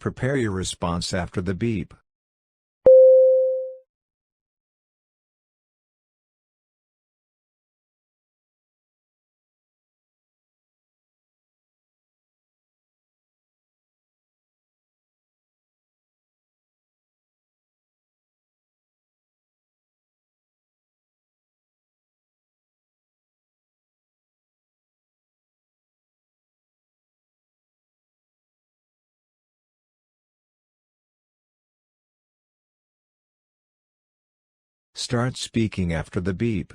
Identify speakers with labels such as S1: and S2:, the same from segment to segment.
S1: Prepare your response after the beep. Start speaking after the beep.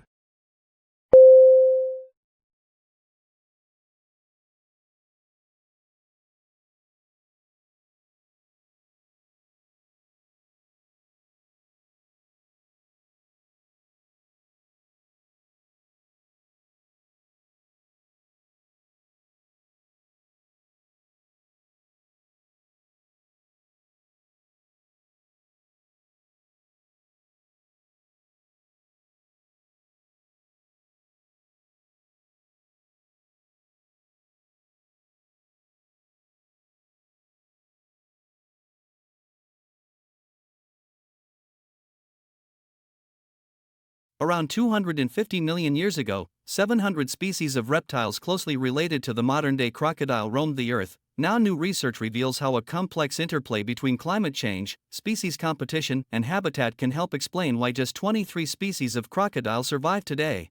S2: Around 250 million years ago, 700 species of reptiles closely related to the modern-day crocodile roamed the Earth. Now new research reveals how a complex interplay between climate change, species competition, and habitat can help explain why just 23 species of crocodile survive today.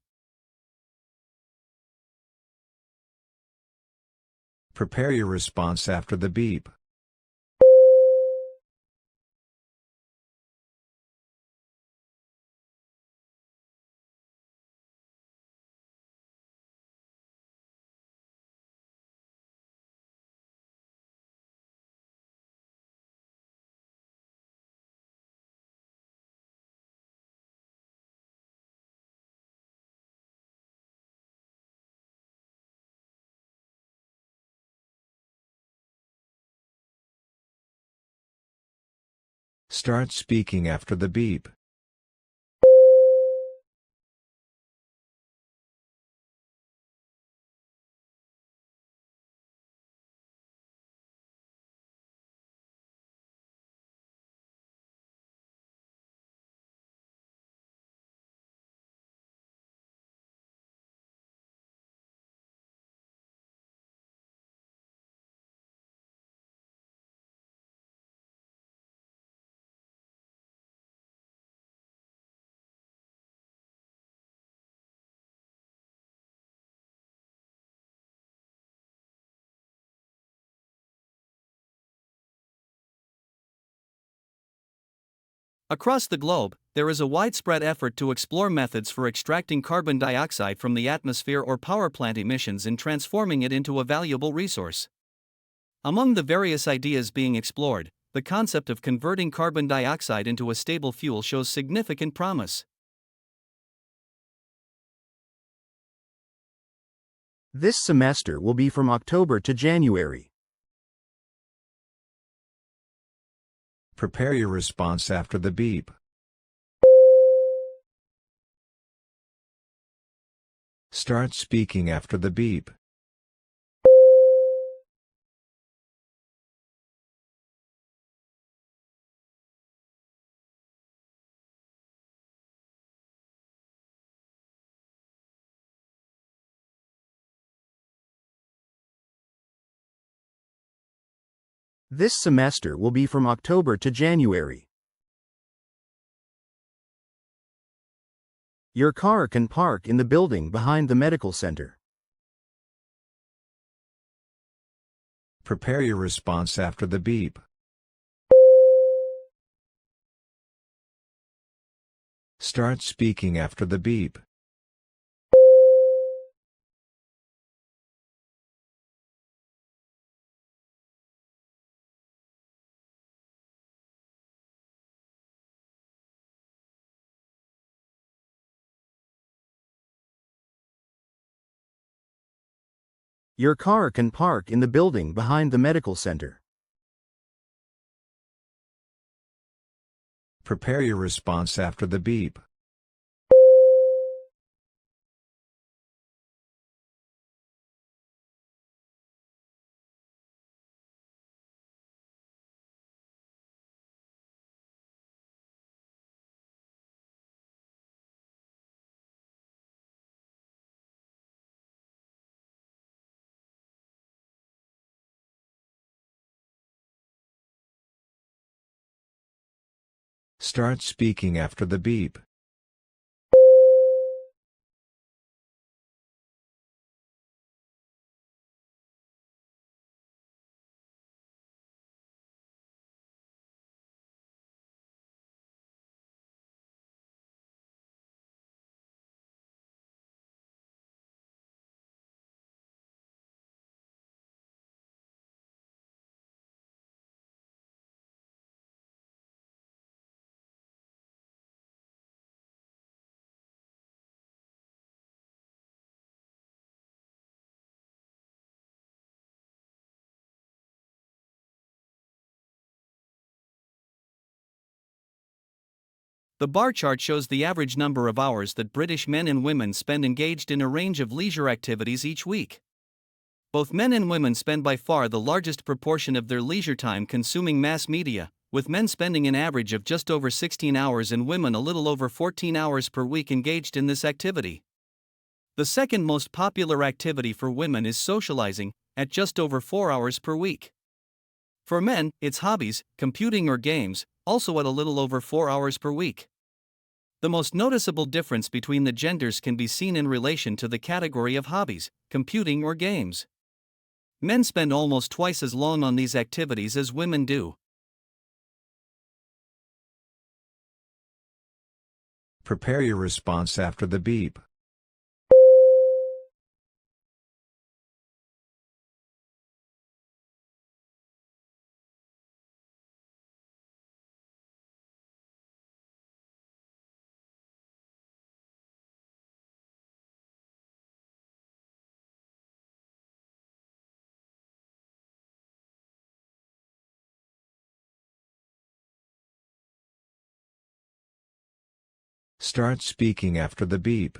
S1: Prepare your response after the beep. Start speaking after the beep.
S2: Across the globe, there is a widespread effort to explore methods for extracting carbon dioxide from the atmosphere or power plant emissions and transforming it into a valuable resource. Among the various ideas being explored, the concept of converting carbon dioxide into a stable fuel shows significant promise.
S3: This semester will be from October to January.
S1: Prepare your response after the beep. Start speaking after the beep.
S3: This semester will be from October to January. Your car can park in the building behind the medical center.
S1: Prepare your response after the beep. Start speaking after the beep.
S3: Your car can park in the building behind the medical center.
S1: Prepare your response after the beep. Start speaking after the beep.
S2: The bar chart shows the average number of hours that British men and women spend engaged in a range of leisure activities each week. Both men and women spend by far the largest proportion of their leisure time consuming mass media, with men spending an average of just over 16 hours and women a little over 14 hours per week engaged in this activity. The second most popular activity for women is socializing, at just over 4 hours per week. For men, it's hobbies, computing or games, also at a little over 4 hours per week. The most noticeable difference between the genders can be seen in relation to the category of hobbies, computing or games. Men spend almost twice as long on these activities as women do.
S1: Prepare your response after the beep. Start speaking after the beep.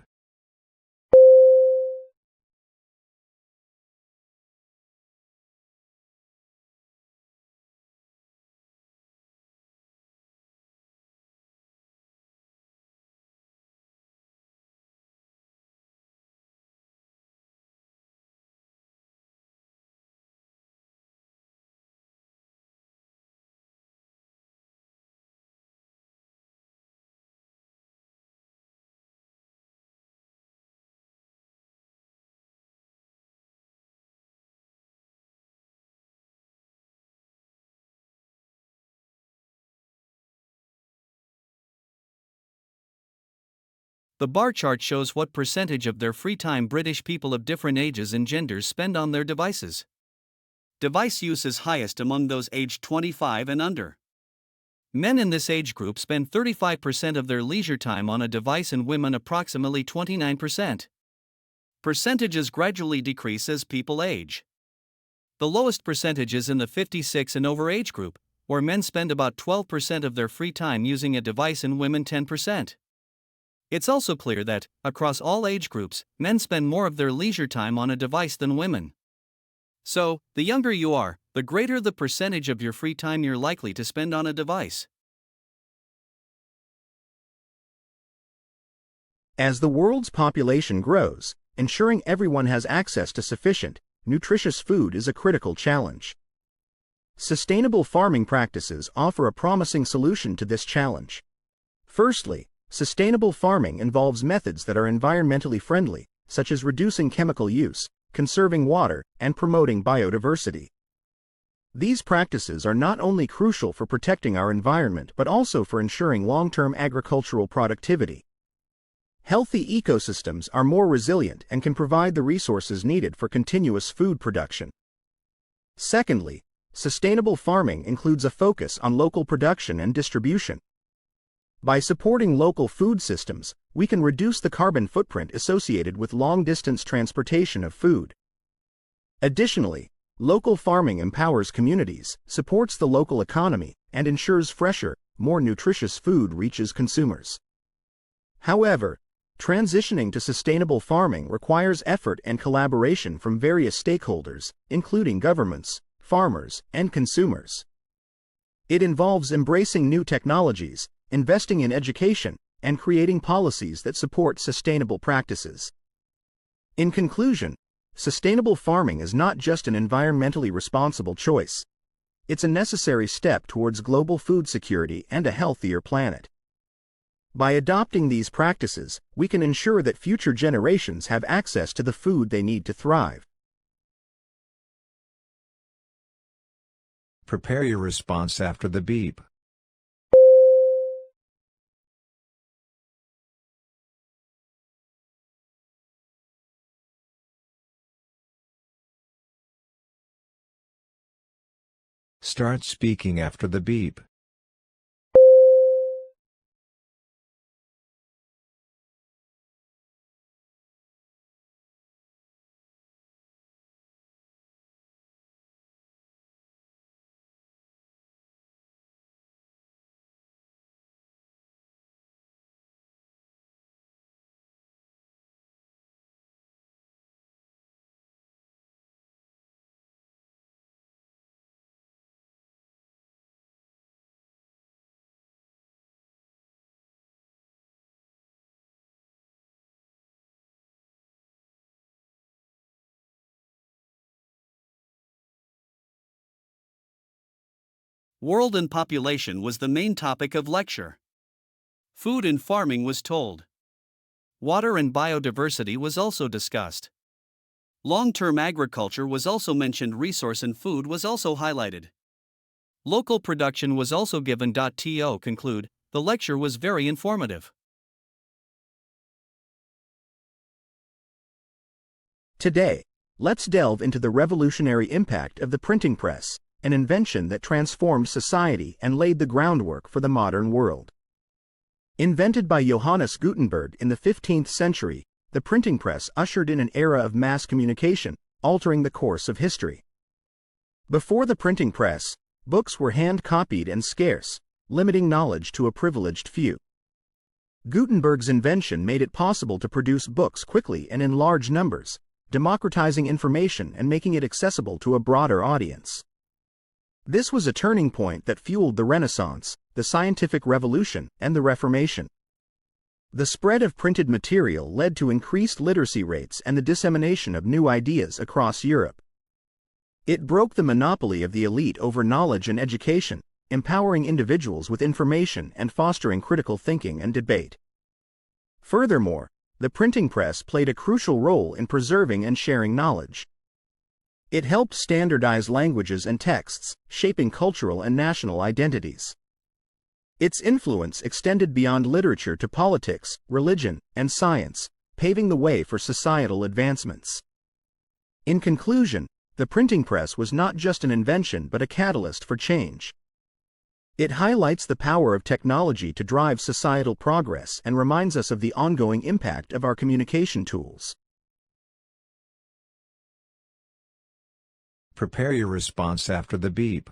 S2: The bar chart shows what percentage of their free time British people of different ages and genders spend on their devices. Device use is highest among those aged 25 and under. Men in this age group spend 35% of their leisure time on a device and women approximately 29%. Percentages gradually decrease as people age. The lowest percentage is in the 56 and over age group, where men spend about 12% of their free time using a device and women 10%. It's also clear that, across all age groups, men spend more of their leisure time on a device than women. So, the younger you are, the greater the percentage of your free time you're likely to spend on a device.
S3: As the world's population grows, ensuring everyone has access to sufficient, nutritious food is a critical challenge. Sustainable farming practices offer a promising solution to this challenge. Firstly, sustainable farming involves methods that are environmentally friendly, such as reducing chemical use, conserving water, and promoting biodiversity. These practices are not only crucial for protecting our environment but also for ensuring long-term agricultural productivity. Healthy ecosystems are more resilient and can provide the resources needed for continuous food production. Secondly, sustainable farming includes a focus on local production and distribution. By supporting local food systems, we can reduce the carbon footprint associated with long-distance transportation of food. Additionally, local farming empowers communities, supports the local economy, and ensures fresher, more nutritious food reaches consumers. However, transitioning to sustainable farming requires effort and collaboration from various stakeholders, including governments, farmers, and consumers. It involves embracing new technologies, investing in education, and creating policies that support sustainable practices. In conclusion, sustainable farming is not just an environmentally responsible choice. it's a necessary step towards global food security and a healthier planet. By adopting these practices, we can ensure that future generations have access to the food they need to thrive.
S1: Prepare your response after the beep. Start speaking after the beep.
S2: World and population was the main topic of lecture. Food and farming was told. Water and biodiversity was also discussed. Long-term agriculture was also mentioned. Resource and food was also highlighted. Local production was also given. To conclude, the lecture was very informative.
S3: Today, let's delve into the revolutionary impact of the printing press, an invention that transformed society and laid the groundwork for the modern world. Invented by Johannes Gutenberg in the 15th century, the printing press ushered in an era of mass communication, altering the course of history. Before the printing press, books were hand-copied and scarce, limiting knowledge to a privileged few. Gutenberg's invention made it possible to produce books quickly and in large numbers, democratizing information and making it accessible to a broader audience. This was a turning point that fueled the Renaissance, the scientific revolution, and the Reformation. The spread of printed material led to increased literacy rates and the dissemination of new ideas across Europe. It broke the monopoly of the elite over knowledge and education, empowering individuals with information and fostering critical thinking and debate. Furthermore, the printing press played a crucial role in preserving and sharing knowledge. It helped standardize languages and texts, shaping cultural and national identities. Its influence extended beyond literature to politics, religion, and science, paving the way for societal advancements. In conclusion, the printing press was not just an invention but a catalyst for change. It highlights the power of technology to drive societal progress and reminds us of the ongoing impact of our communication tools.
S1: Prepare your response after the beep.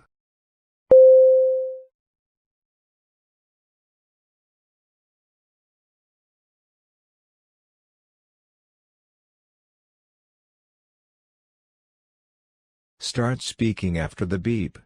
S1: Start speaking after the beep.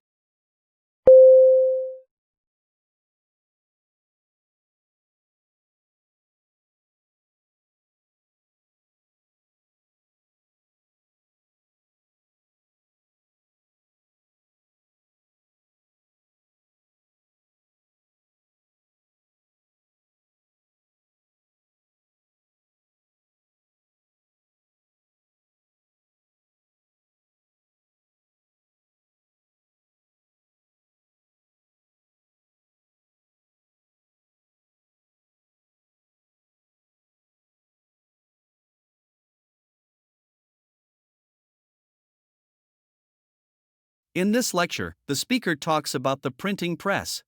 S2: In this lecture, the speaker talks about the printing press.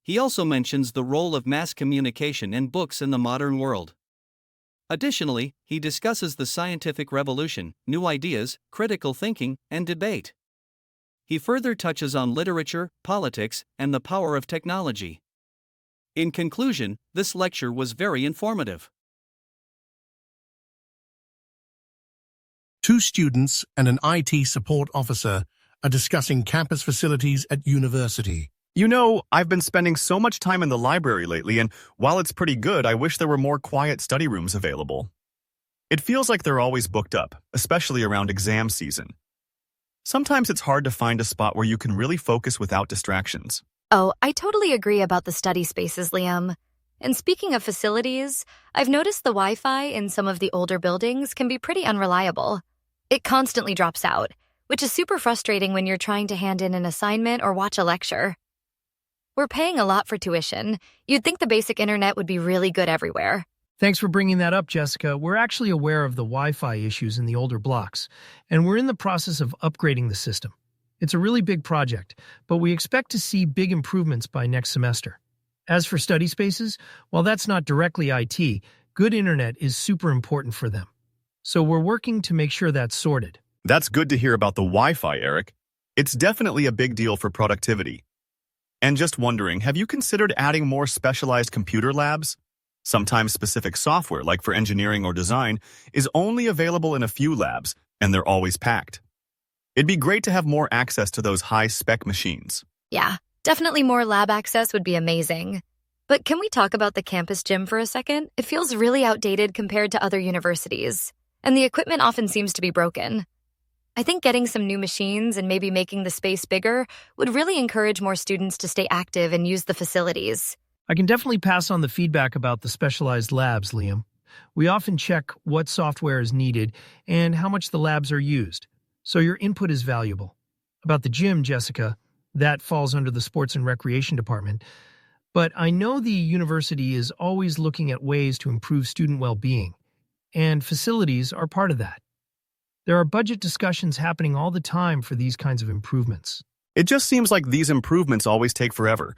S2: He also mentions the role of mass communication and books in the modern world. Additionally, he discusses the scientific revolution, new ideas, critical thinking, and debate. He further touches on literature, politics, and the power of technology. In conclusion, this lecture was very informative.
S4: Two students and an IT support officer are discussing campus facilities at university.
S5: You know, I've been spending so much time in the library lately, and while it's pretty good, I wish there were more quiet study rooms available. It feels like they're always booked up, especially around exam season. Sometimes it's hard to find a spot where you can really focus without distractions.
S6: Oh, I totally agree about the study spaces, Liam. And speaking of facilities, I've noticed the Wi-Fi in some of the older buildings can be pretty unreliable. It constantly drops out, which is super frustrating when you're trying to hand in an assignment or watch a lecture. We're paying a lot for tuition. You'd think the basic internet would be really good everywhere.
S7: Thanks for bringing that up, Jessica. We're actually aware of the Wi-Fi issues in the older blocks, and we're in the process of upgrading the system. It's a really big project, but we expect to see big improvements by next semester. As for study spaces, while that's not directly IT, good internet is super important for them. So we're working to make sure that's sorted.
S5: That's good to hear about the Wi-Fi, Eric. It's definitely a big deal for productivity. And just wondering, have you considered adding more specialized computer labs? Sometimes specific software, like for engineering or design, is only available in a few labs, and they're always packed. It'd be great to have more access to those high-spec machines.
S6: Yeah, definitely more lab access would be amazing. But can we talk about the campus gym for a second? It feels really outdated compared to other universities, and the equipment often seems to be broken. I think getting some new machines and maybe making the space bigger would really encourage more students to stay active and use the facilities.
S7: I can definitely pass on the feedback about the specialized labs, Liam. We often check what software is needed and how much the labs are used, so your input is valuable. About the gym, Jessica, that falls under the Sports and Recreation Department, but I know the university is always looking at ways to improve student well-being, and facilities are part of that. There are budget discussions happening all the time for these kinds of improvements.
S5: It just seems like these improvements always take forever,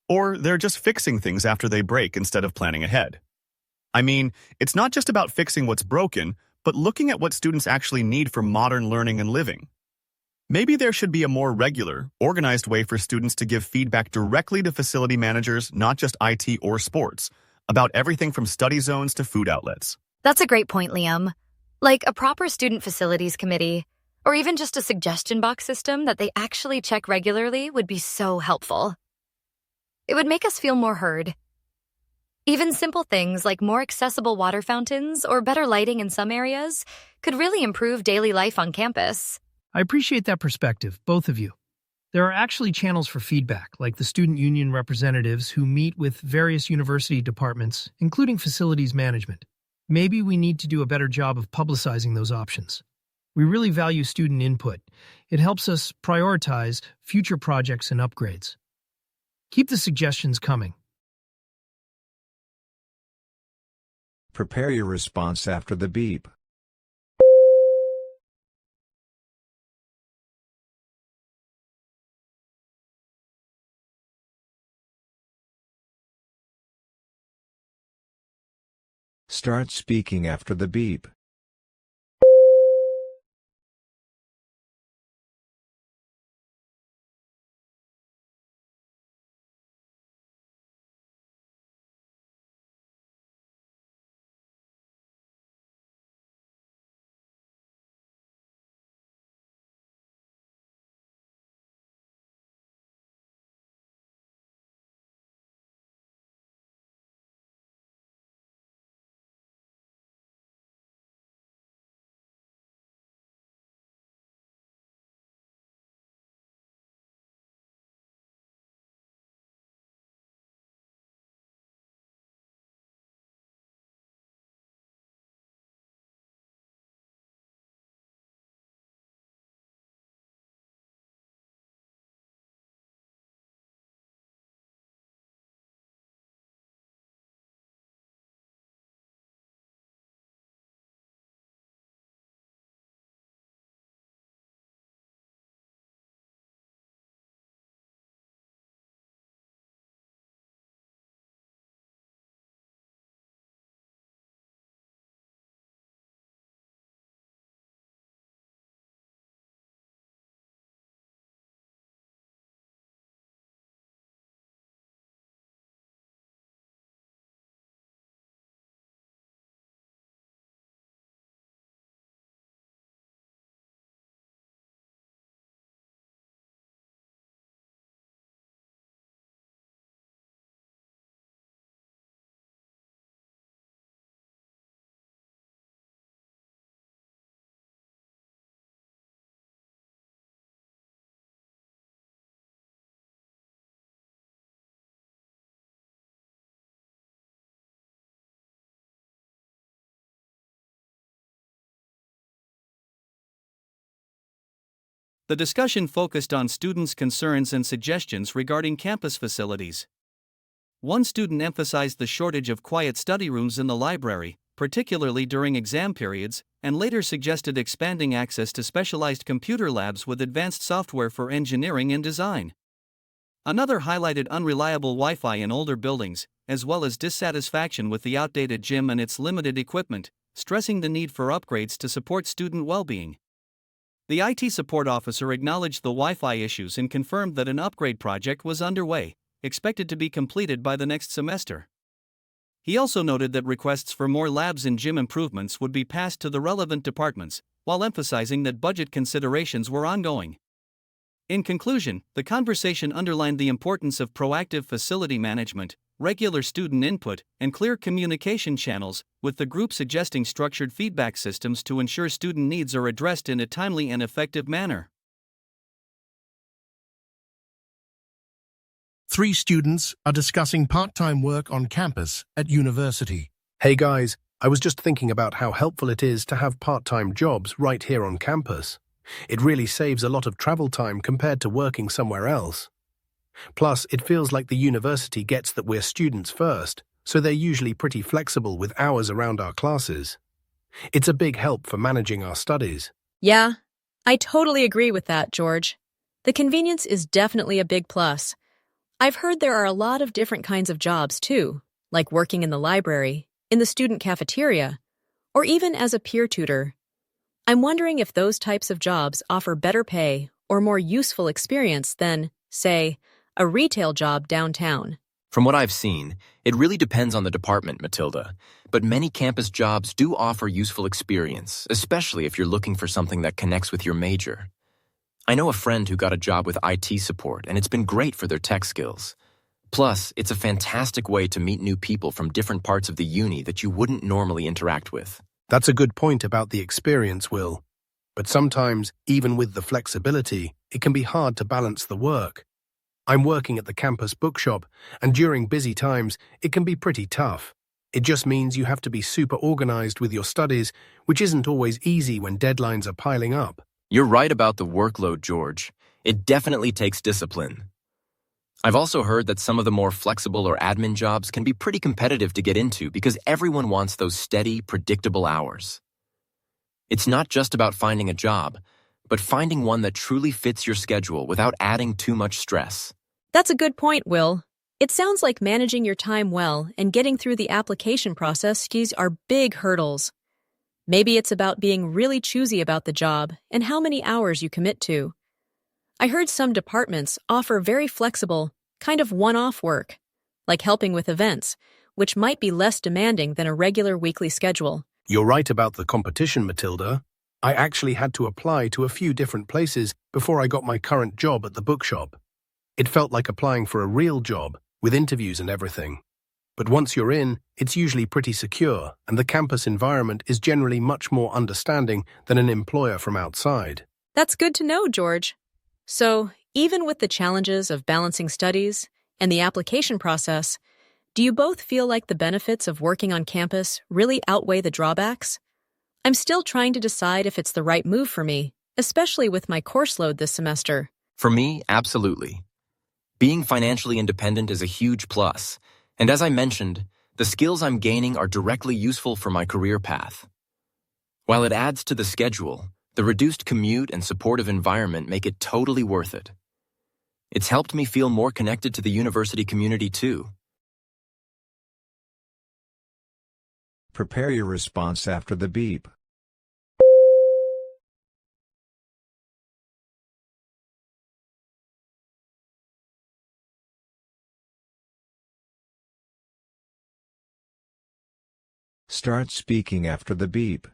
S5: or they're just fixing things after they break instead of planning ahead. I mean, it's not just about fixing what's broken, but looking at what students actually need for modern learning and living. Maybe there should be a more regular, organized way for students to give feedback directly to facility managers, not just IT or sports, about everything from study zones to food outlets.
S6: That's a great point, Liam. Like a proper student facilities committee, or even just a suggestion box system that they actually check regularly would be so helpful. It would make us feel more heard. Even simple things like more accessible water fountains or better lighting in some areas could really improve daily life on campus.
S7: I appreciate that perspective, both of you. There are actually channels for feedback, like the student union representatives who meet with various university departments, including facilities management. Maybe we need to do a better job of publicizing those options. We really value student input. It helps us prioritize future projects and upgrades. Keep the suggestions coming.
S1: Prepare your response after the beep. Start speaking after the beep.
S2: The discussion focused on students' concerns and suggestions regarding campus facilities. One student emphasized the shortage of quiet study rooms in the library, particularly during exam periods, and later suggested expanding access to specialized computer labs with advanced software for engineering and design. Another highlighted unreliable Wi-Fi in older buildings, as well as dissatisfaction with the outdated gym and its limited equipment, stressing the need for upgrades to support student well-being. The IT support officer acknowledged the Wi-Fi issues and confirmed that an upgrade project was underway, expected to be completed by the next semester. He also noted that requests for more labs and gym improvements would be passed to the relevant departments, while emphasizing that budget considerations were ongoing. In conclusion, the conversation underlined the importance of proactive facility management, regular student input, and clear communication channels, with the group suggesting structured feedback systems to ensure student needs are addressed in a timely and effective manner.
S4: 3 students are discussing part-time work on campus at university.
S8: Hey guys, I was just thinking about how helpful it is to have part-time jobs right here on campus. It really saves a lot of travel time compared to working somewhere else. Plus, it feels like the university gets that we're students first, so they're usually pretty flexible with hours around our classes. It's a big help for managing our studies.
S9: Yeah, I totally agree with that, George. The convenience is definitely a big plus. I've heard there are a lot of different kinds of jobs, too, like working in the library, in the student cafeteria, or even as a peer tutor. I'm wondering if those types of jobs offer better pay or more useful experience than, say, a retail job downtown.
S10: From what I've seen, it really depends on the department, Matilda, but many campus jobs do offer useful experience, especially if you're looking for something that connects with your major. I know a friend who got a job with IT support, and it's been great for their tech skills. Plus, it's a fantastic way to meet new people from different parts of the uni that you wouldn't normally interact with.
S8: That's a good point about the experience, Will. But sometimes, even with the flexibility, it can be hard to balance the work. I'm working at the campus bookshop, and during busy times, it can be pretty tough. It just means you have to be super organized with your studies, which isn't always easy when deadlines are piling up.
S10: You're right about the workload, George. It definitely takes discipline. I've also heard that some of the more flexible or admin jobs can be pretty competitive to get into because everyone wants those steady, predictable hours. It's not just about finding a job, but finding one that truly fits your schedule without adding too much stress.
S9: That's a good point, Will. It sounds like managing your time well and getting through the application process are big hurdles. Maybe it's about being really choosy about the job and how many hours you commit to. I heard some departments offer very flexible, kind of one-off work, like helping with events, which might be less demanding than a regular weekly schedule.
S8: You're right about the competition, Matilda. I actually had to apply to a few different places before I got my current job at the bookshop. It felt like applying for a real job, with interviews and everything. But once you're in, it's usually pretty secure, and the campus environment is generally much more understanding than an employer from outside.
S9: That's good to know, George. So, even with the challenges of balancing studies and the application process, do you both feel like the benefits of working on campus really outweigh the drawbacks? I'm still trying to decide if it's the right move for me, especially with my course load this semester.
S10: For me, absolutely. Being financially independent is a huge plus, and as I mentioned, the skills I'm gaining are directly useful for my career path. While it adds to the schedule, the reduced commute and supportive environment make it totally worth it. It's helped me feel more connected to the university community too.
S1: Prepare your response after the beep. Start speaking after the beep.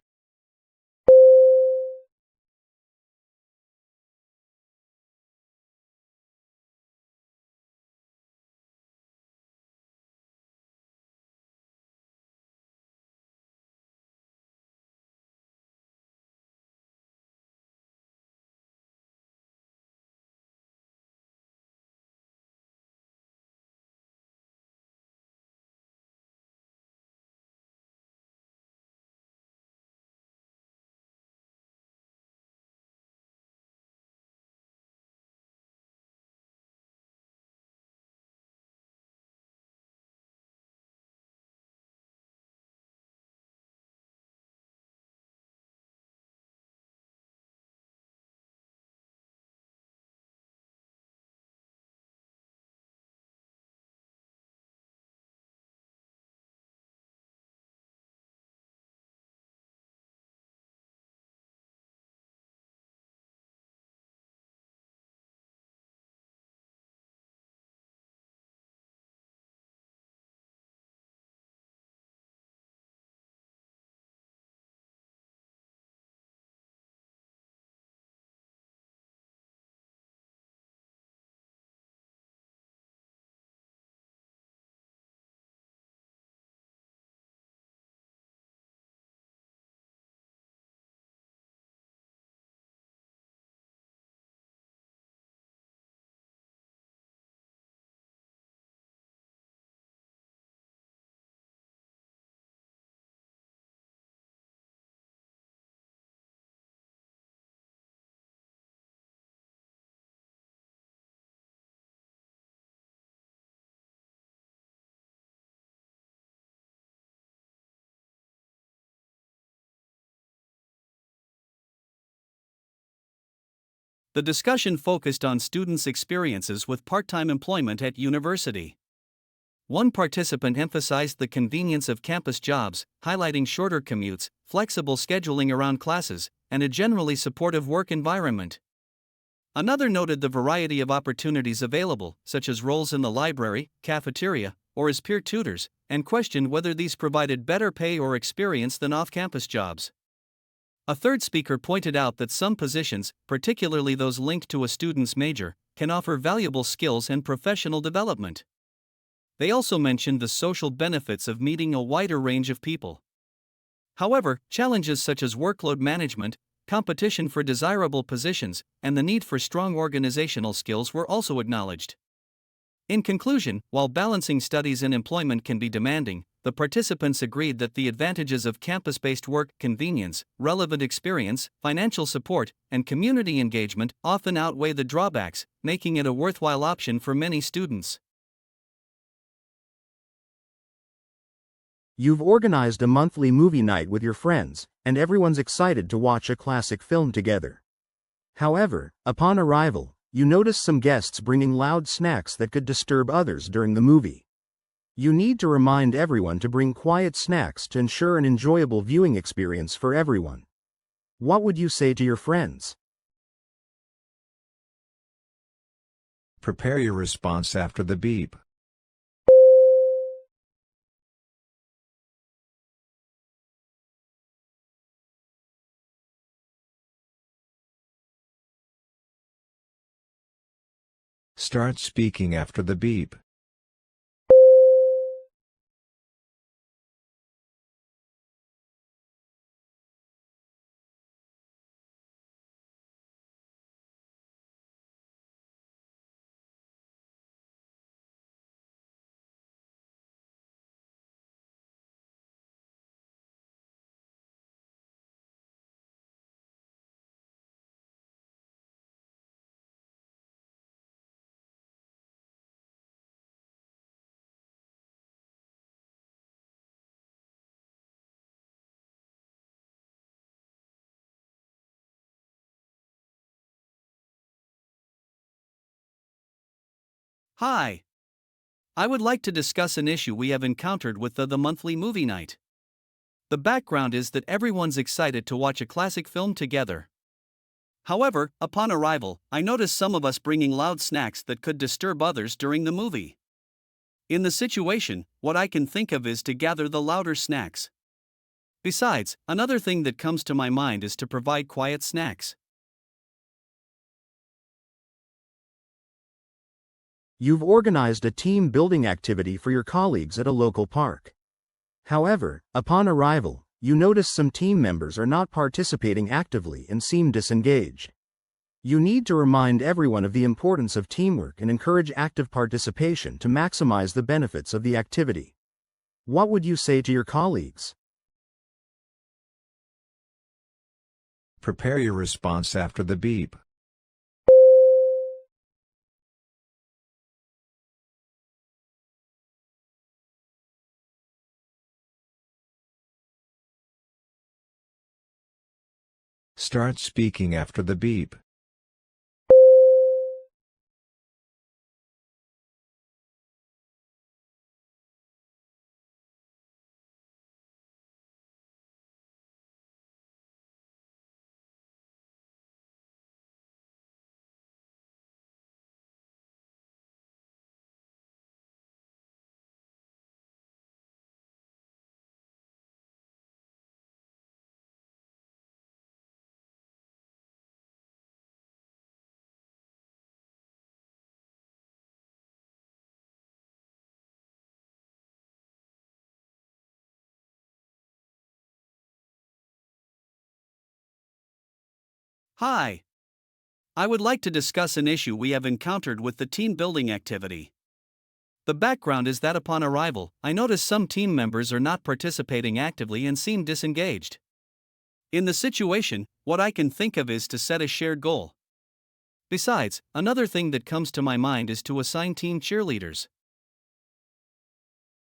S2: The discussion focused on students' experiences with part-time employment at university. One participant emphasized the convenience of campus jobs, highlighting shorter commutes, flexible scheduling around classes, and a generally supportive work environment. Another noted the variety of opportunities available, such as roles in the library, cafeteria, or as peer tutors, and questioned whether these provided better pay or experience than off-campus jobs. A third speaker pointed out that some positions, particularly those linked to a student's major, can offer valuable skills and professional development. They also mentioned the social benefits of meeting a wider range of people. However, challenges such as workload management, competition for desirable positions, and the need for strong organizational skills were also acknowledged. In conclusion, while balancing studies and employment can be demanding, the participants agreed that the advantages of campus-based work, convenience, relevant experience, financial support, and community engagement often outweigh the drawbacks, making it a worthwhile option for many students.
S3: You've organized a monthly movie night with your friends, and everyone's excited to watch a classic film together. However, upon arrival, you notice some guests bringing loud snacks that could disturb others during the movie. You need to remind everyone to bring quiet snacks to ensure an enjoyable viewing experience for everyone. What would you say to your friends?
S1: Prepare your response after the beep. Start speaking after the beep.
S2: Hi. I would like to discuss an issue we have encountered with the monthly movie night. The background is that everyone's excited to watch a classic film together. However, upon arrival, I noticed some of us bringing loud snacks that could disturb others during the movie. In the situation, what I can think of is to gather the louder snacks. Besides, another thing that comes to my mind is to provide quiet snacks.
S3: You've organized a team building activity for your colleagues at a local park. However, upon arrival, you notice some team members are not participating actively and seem disengaged. You need to remind everyone of the importance of teamwork and encourage active participation to maximize the benefits of the activity. What would you say to your colleagues?
S1: Prepare your response after the beep. Start speaking after the beep.
S2: Hi. I would like to discuss an issue we have encountered with the team building activity. The background is that upon arrival, I noticed some team members are not participating actively and seem disengaged. In the situation, what I can think of is to set a shared goal. Besides, another thing that comes to my mind is to assign team cheerleaders.